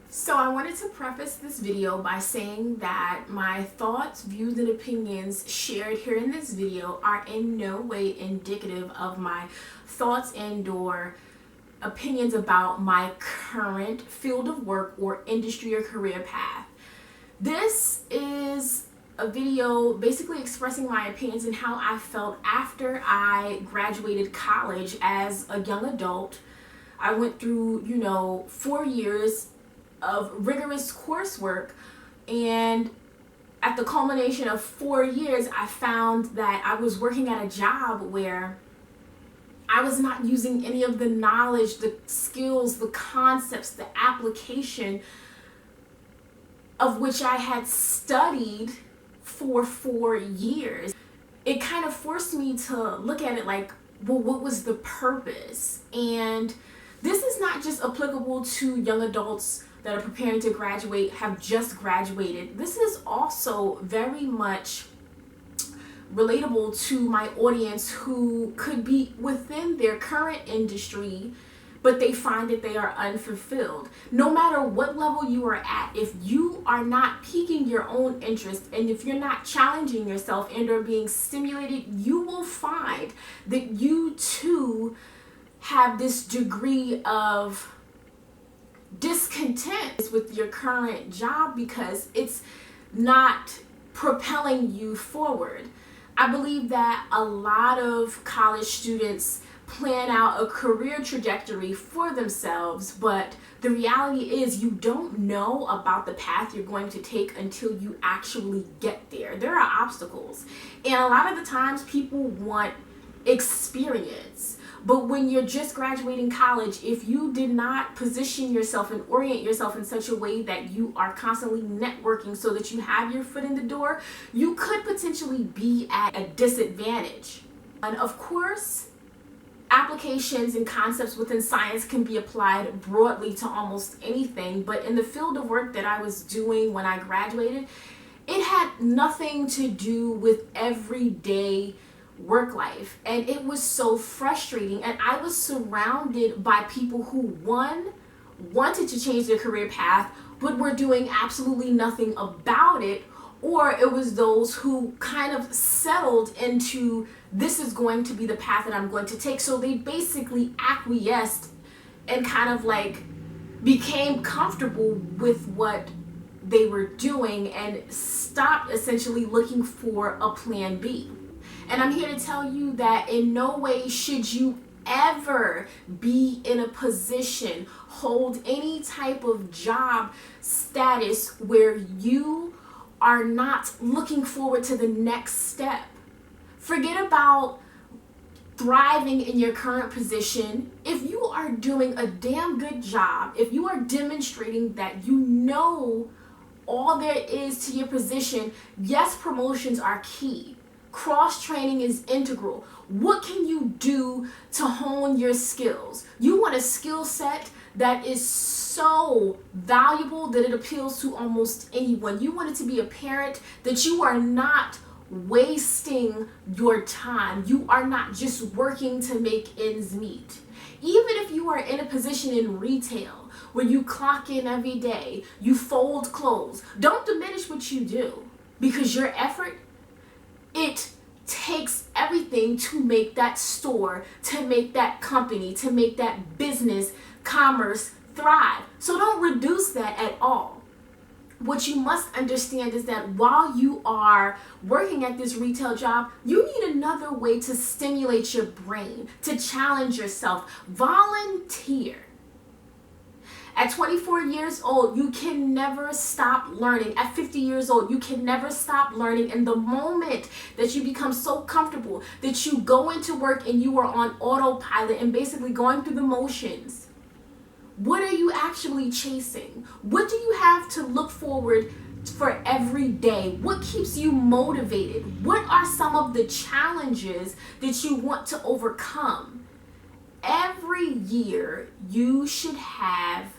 So I wanted to preface this video by saying that my thoughts, views, and opinions shared here in this video are in no way indicative of my thoughts and/or opinions about my current field of work or industry or career path. This is a video basically expressing my opinions and how I felt after I graduated college as a young adult. I went through, 4 years of rigorous coursework, and at the culmination of 4 years, I found that I was working at a job where I was not using any of the knowledge, the skills, the concepts, the application of which I had studied for 4 years. It kind of forced me to look at it like, well, what was the purpose? And this is not just applicable to young adults that are preparing to graduate, have just graduated. This is also very much relatable to my audience who could be within their current industry, but they find that they are unfulfilled. No matter what level you are at, if you are not piquing your own interest and if you're not challenging yourself and are being stimulated, you will find that you too have this degree of discontent with your current job because it's not propelling you forward. I believe that a lot of college students plan out a career trajectory for themselves, but the reality is you don't know about the path you're going to take until you actually get there. There are obstacles, and a lot of the times people want experience. But when you're just graduating college, if you did not position yourself and orient yourself in such a way that you are constantly networking so that you have your foot in the door, you could potentially be at a disadvantage. And of course, applications and concepts within science can be applied broadly to almost anything, but in the field of work that I was doing when I graduated, it had nothing to do with everyday work life, and it was so frustrating. And I was surrounded by people who, one, wanted to change their career path but were doing absolutely nothing about it, or it was those who kind of settled into, this is going to be the path that I'm going to take. So they basically acquiesced and kind of like became comfortable with what they were doing and stopped essentially looking for a plan B. And I'm here to tell you that in no way should you ever be in a position, hold any type of job status where you are not looking forward to the next step. Forget about thriving in your current position. If you are doing a damn good job, if you are demonstrating that you know all there is to your position, yes, promotions are key. Cross-training is integral. What can you do to hone your skills? You want a skill set that is so valuable that it appeals to almost anyone. You want it to be apparent that you are not wasting your time. You are not just working to make ends meet. Even if you are in a position in retail where you clock in every day, you fold clothes, don't diminish what you do, because your effort, it takes everything to make that store, to make that company, to make that business, commerce thrive. So don't reduce that at all. What you must understand is that while you are working at this retail job, you need another way to stimulate your brain, to challenge yourself. Volunteer. At 24 years old, you can never stop learning. At 50 years old, you can never stop learning. And the moment that you become so comfortable that you go into work and you are on autopilot and basically going through the motions, what are you actually chasing? What do you have to look forward for every day? What keeps you motivated? What are some of the challenges that you want to overcome? Every year, you should have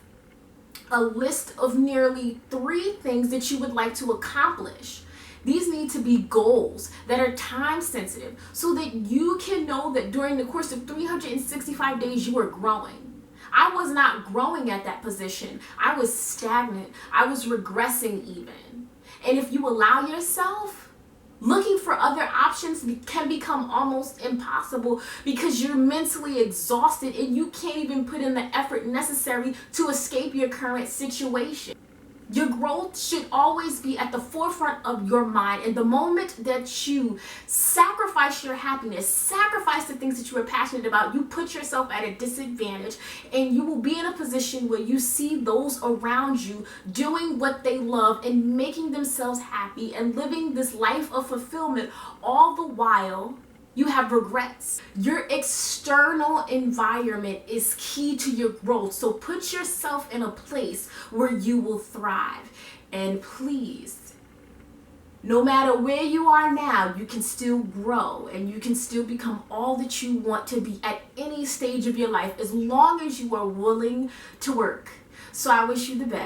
a list of nearly 3 things that you would like to accomplish. These need to be goals that are time sensitive so that you can know that during the course of 365 days you are growing. I was not growing at that position. I was stagnant. I was regressing even. And if you allow yourself, looking for other options can become almost impossible because you're mentally exhausted and you can't even put in the effort necessary to escape your current situation. Your growth should always be at the forefront of your mind. And the moment that you sacrifice your happiness, sacrifice the things that you are passionate about, you put yourself at a disadvantage, and you will be in a position where you see those around you doing what they love and making themselves happy and living this life of fulfillment, all the while you have regrets. Your external environment is key to your growth. So put yourself in a place where you will thrive. And please, no matter where you are now, you can still grow and you can still become all that you want to be at any stage of your life as long as you are willing to work. So I wish you the best.